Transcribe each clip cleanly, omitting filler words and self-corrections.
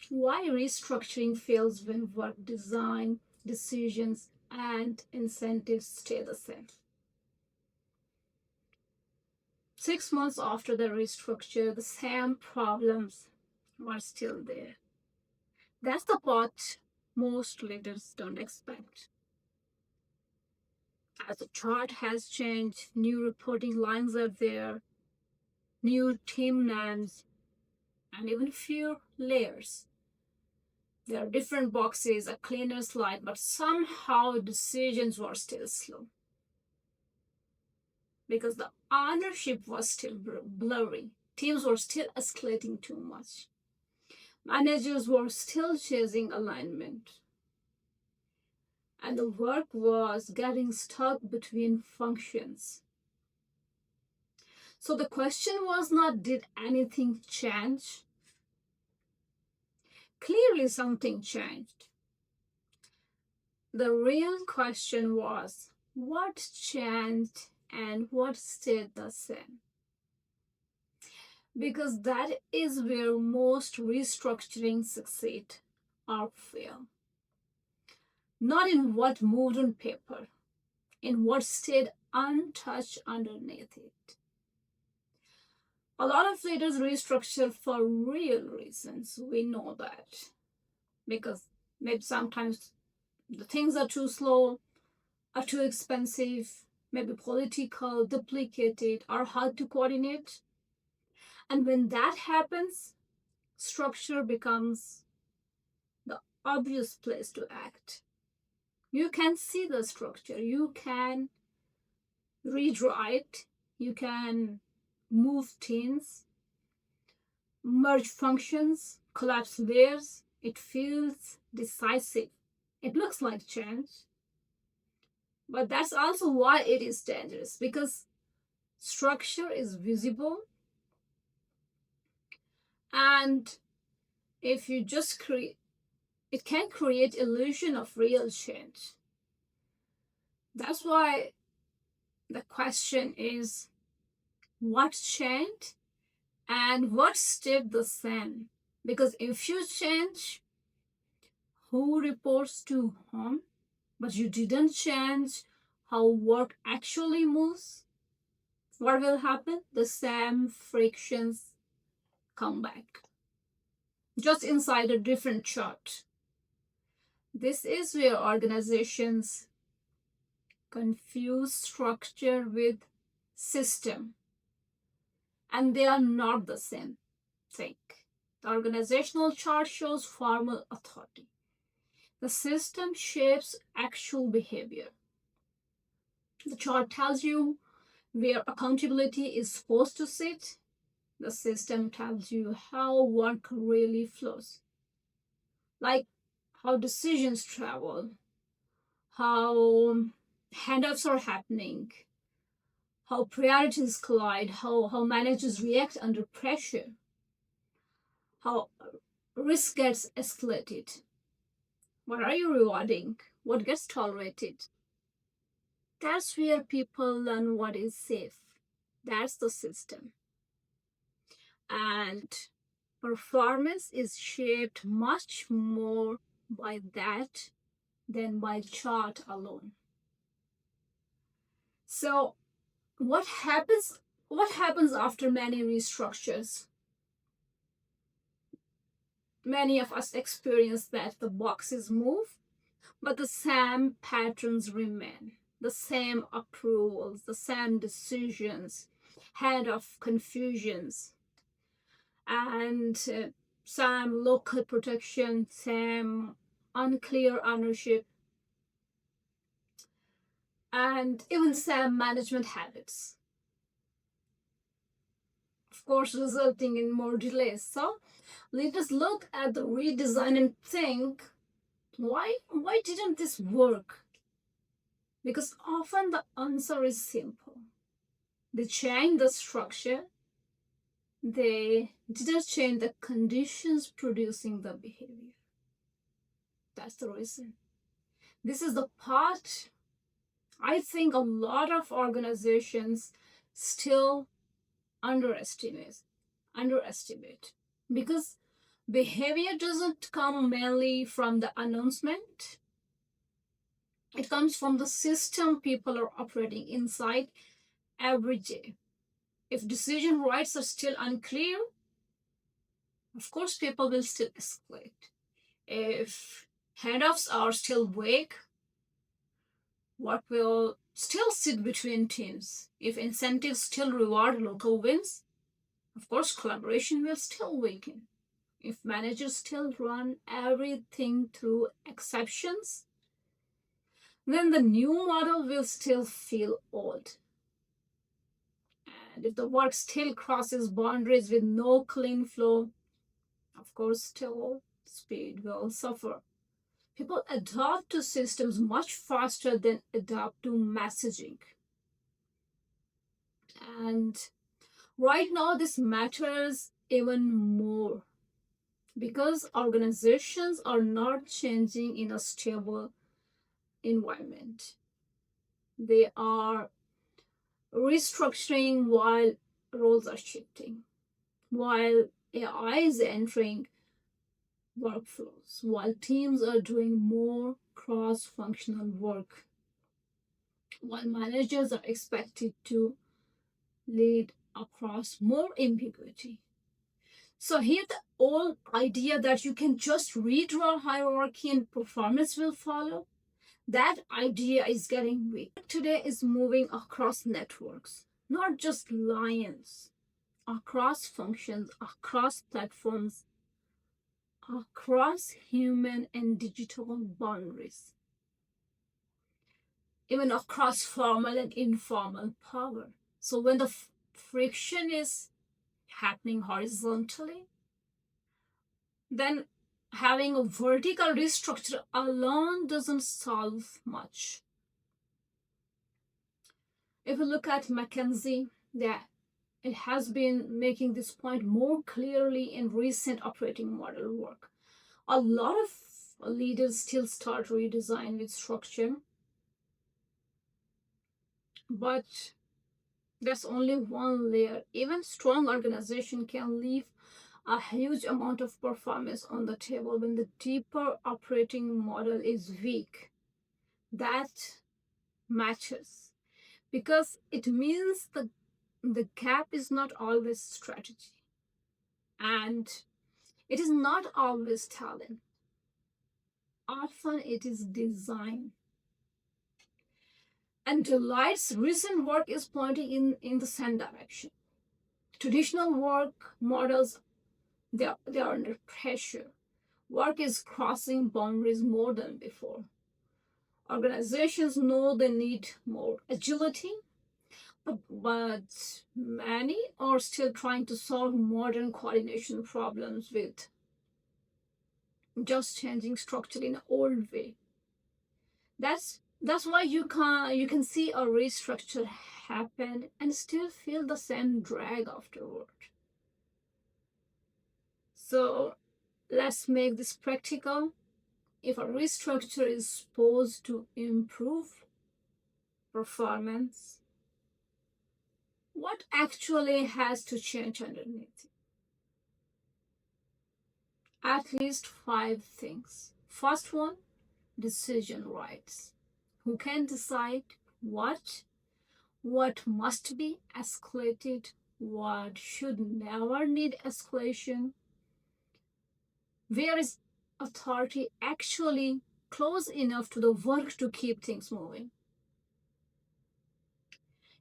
Why restructuring fails when work design, decisions, and incentives stay the same. 6 months after the restructure, the same problems were still there. That's the part most leaders don't expect. As the chart has changed, new reporting lines are there, new team names, and even fewer layers. There are different boxes, a cleaner slide, but somehow decisions were still slow because the ownership was still blurry. Teams were still escalating too much. Managers were still chasing alignment. And the work was getting stuck between functions. So the question was not, did anything change? Clearly, something changed. The real question was, what changed and what stayed the same? Because that is where most restructuring succeed or fail. Not in what moved on paper, in what stayed untouched underneath it. A lot of leaders restructure for real reasons. We know that. Because maybe sometimes the things are too slow, are too expensive, maybe political, duplicated, or hard to coordinate. And when that happens, structure becomes the obvious place to act. You can see the structure, you can redraw it, you can move teams, merge functions, collapse layers. It feels decisive. It looks like change. But that's also why it is dangerous, because structure is visible, and if you just create, it can create illusion of real change. That's why the question is, what changed and what stayed the same? Because if you change who reports to whom, but you didn't change how work actually moves, what will happen? The same frictions come back, just inside a different chart. This is where organizations confuse structure with system, and they are not the same thing. The organizational chart shows formal authority. The system shapes actual behavior. The chart tells you where accountability is supposed to sit. The system tells you how work really flows, like how decisions travel, how handoffs are happening, how priorities collide, how managers react under pressure, how risk gets escalated. What are you rewarding? What gets tolerated? That's where people learn what is safe. That's the system. And performance is shaped much more by that than by chart alone. So what happens after many restructures? Many of us experience that the boxes move, but the same patterns remain, the same approvals, the same decisions, head of confusions, and some local protection, some unclear ownership, and even some management habits, of course, resulting in more delays. So let us look at the redesign and think, why didn't this work? Because often the answer is simple. They changed the structure, they didn't change the conditions producing the behavior. That's the reason. This is the part I think a lot of organizations still underestimate, because Behavior doesn't come mainly from the announcement, it comes from the system people are operating inside every day. If decision rights are still unclear, of course, people will still escalate. If handoffs are still vague, what will still sit between teams? If incentives still reward local wins, of course, collaboration will still weaken. If managers still run everything through exceptions, then the new model will still feel old. And if the work still crosses boundaries with no clean flow, of course, still speed will suffer. People adapt to systems much faster than adapt to messaging. And right now, this matters even more because organizations are not changing in a stable environment. They are restructuring while roles are shifting, while AI is entering workflows, while teams are doing more cross functional work, while managers are expected to lead across more ambiguity. So, here the old idea that you can just redraw hierarchy and performance will follow, that idea is getting weak. Today is moving across networks, not just lines, across functions, across platforms, across human and digital boundaries, even across formal and informal power. So when the friction is happening horizontally, then having a vertical restructure alone doesn't solve much. If you look at McKinsey, yeah, it has been making this point more clearly in recent operating model work. A lot of leaders still start redesign with structure, but that's only one layer. Even strong organization can leave a huge amount of performance on the table when the deeper operating model is weak. That matters because it means the gap is not always strategy and it is not always talent. Often it is design. And Deloitte's recent work is pointing in the same direction. Traditional work models, they are under pressure. Work is crossing boundaries more than before. Organizations know they need more agility, but many are still trying to solve modern coordination problems with just changing structure in an old way. That's why you can see a restructure happen and still feel the same drag afterward. So let's make this practical. If a restructure is supposed to improve performance, what actually has to change underneath? At least 5 things. First one, decision rights. Who can decide what? What must be escalated? What should never need escalation? Where is authority actually close enough to the work to keep things moving?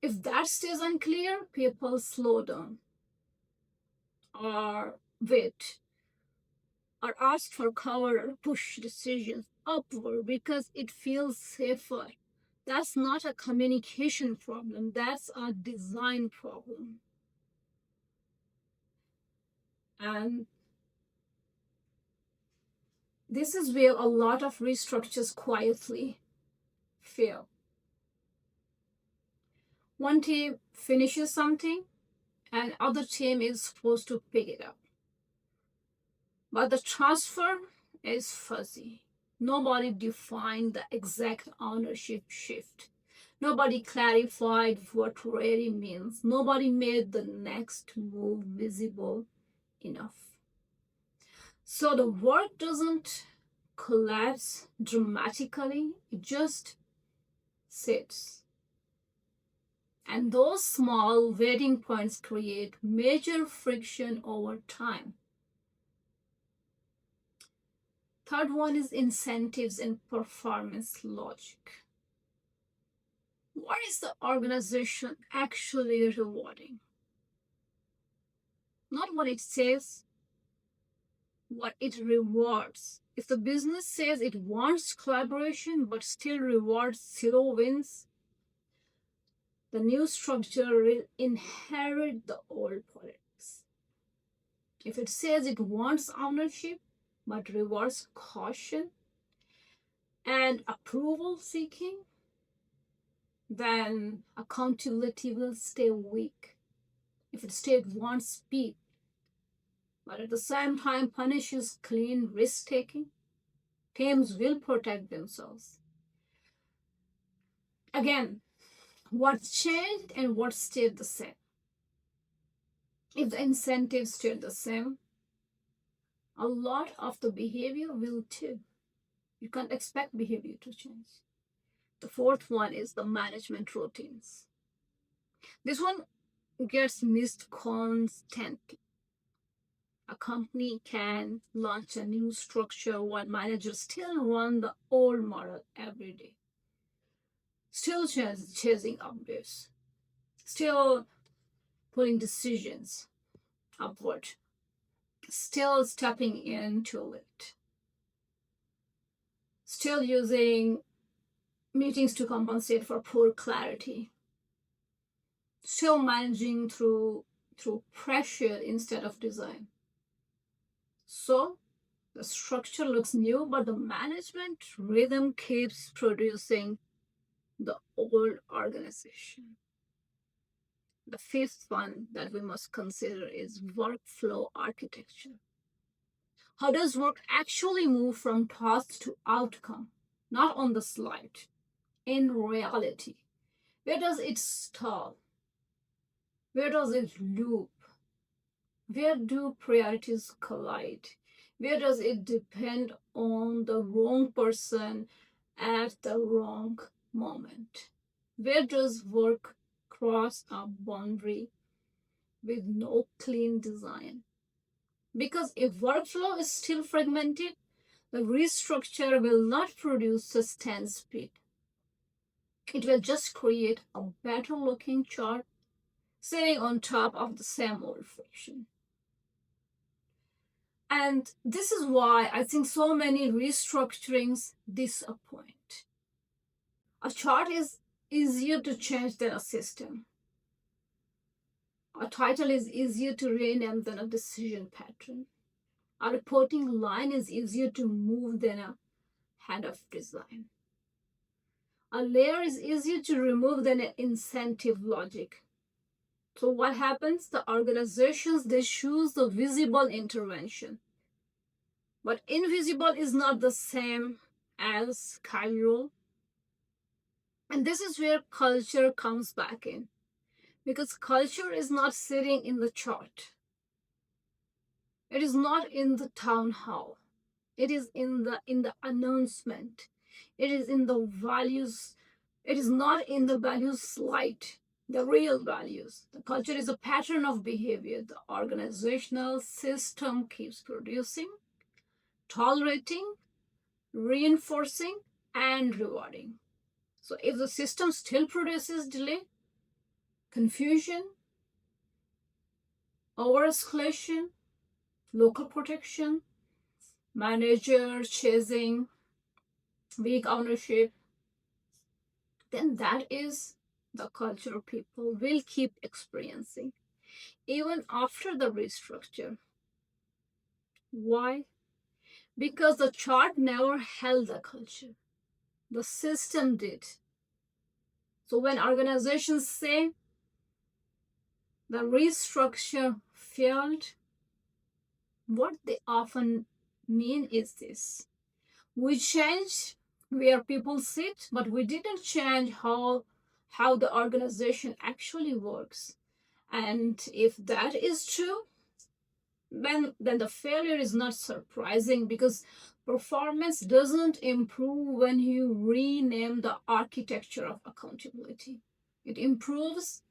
If that stays unclear, people slow down or wait or ask for cover or push decisions upward because it feels safer. That's not a communication problem, that's a design problem. And this is where a lot of restructures quietly fail. One team finishes something and other team is supposed to pick it up. But the transfer is fuzzy. Nobody defined the exact ownership shift. Nobody clarified what really means. Nobody made the next move visible enough. So the work doesn't collapse dramatically, it just sits. And those small waiting points create major friction over time. Third one is incentives and performance logic. What is the organization actually rewarding? Not what it says, what it rewards. If the business says it wants collaboration but still rewards zero wins, the new structure will inherit the old politics. If it says it wants ownership but rewards caution and approval seeking, then accountability will stay weak. If it says it wants speed but at the same time punishes clean risk taking, teams will protect themselves. Again, what changed and what stayed the same? If the incentives stayed the same, a lot of the behavior will too. You can't expect behavior to change. The fourth one is the management routines. This one gets missed constantly. A company can launch a new structure while managers still run the old model every day, still chasing updates, still putting decisions upward, still stepping into it, still using meetings to compensate for poor clarity, still managing through pressure instead of design. So the structure looks new, but the management rhythm keeps producing the old organization. The fifth one that we must consider is workflow architecture. How does work actually move from task to outcome? Not on the slide, in reality. Where does it stall? Where does it loop? Where do priorities collide? Where does it depend on the wrong person at the wrong moment? Where does work cross a boundary with no clean design? Because if workflow is still fragmented, the restructure will not produce sustained speed. It will just create a better looking chart sitting on top of the same old friction. And this is why I think so many restructurings disappoint. A chart is easier to change than a system. A title is easier to rename than a decision pattern. A reporting line is easier to move than a head of design. A layer is easier to remove than an incentive logic. So what happens? The organizations, they choose the visible intervention. But invisible is not the same as chiral. And this is where culture comes back in. Because culture is not sitting in the chart. It is not in the town hall. It is in the announcement. It is in the values. It is not in the values slide, the real values. The culture is a pattern of behavior. The organizational system keeps producing, tolerating, reinforcing, and rewarding. So if the system still produces delay, confusion, over escalation, local protection, manager chasing, weak ownership, then that is the culture people will keep experiencing even after the restructure. Why? Because the chart never held the culture, the system did. So when organizations say the restructure failed, what they often mean is this: we changed where people sit, but we didn't change how the organization actually works. And if that is true, then the failure is not surprising, because performance doesn't improve when you rename the architecture of accountability. It improves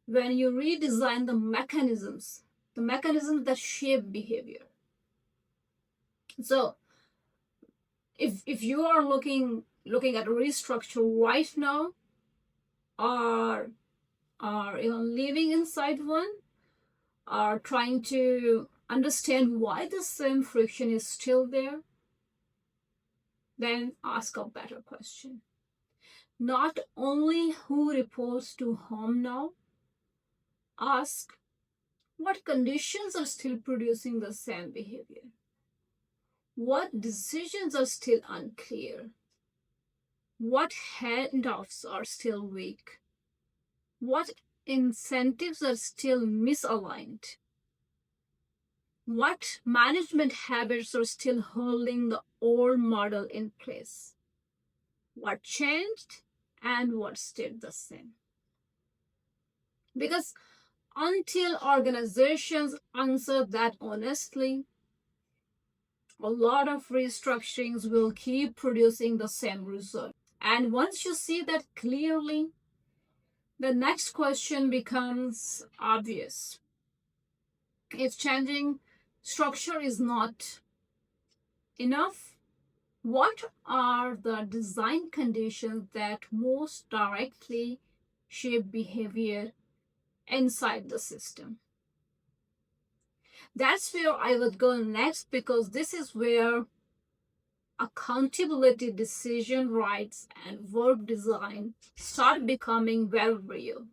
when you redesign the mechanisms that shape behavior. So if you are looking at a restructure right now, or even living inside one, or trying to understand why the same friction is still there, then ask a better question. Not only who reports to whom now, ask what conditions are still producing the same behavior, what decisions are still unclear, what handoffs are still weak, what incentives are still misaligned, what management habits are still holding the old model in place, what changed and what stayed the same. Because until organizations answer that honestly, a lot of restructurings will keep producing the same result. And once you see that clearly, the next question becomes obvious. If changing structure is not enough, what are the design conditions that most directly shape behavior inside the system? That's where I would go next, because this is where accountability, decision rights, and work design start becoming very real.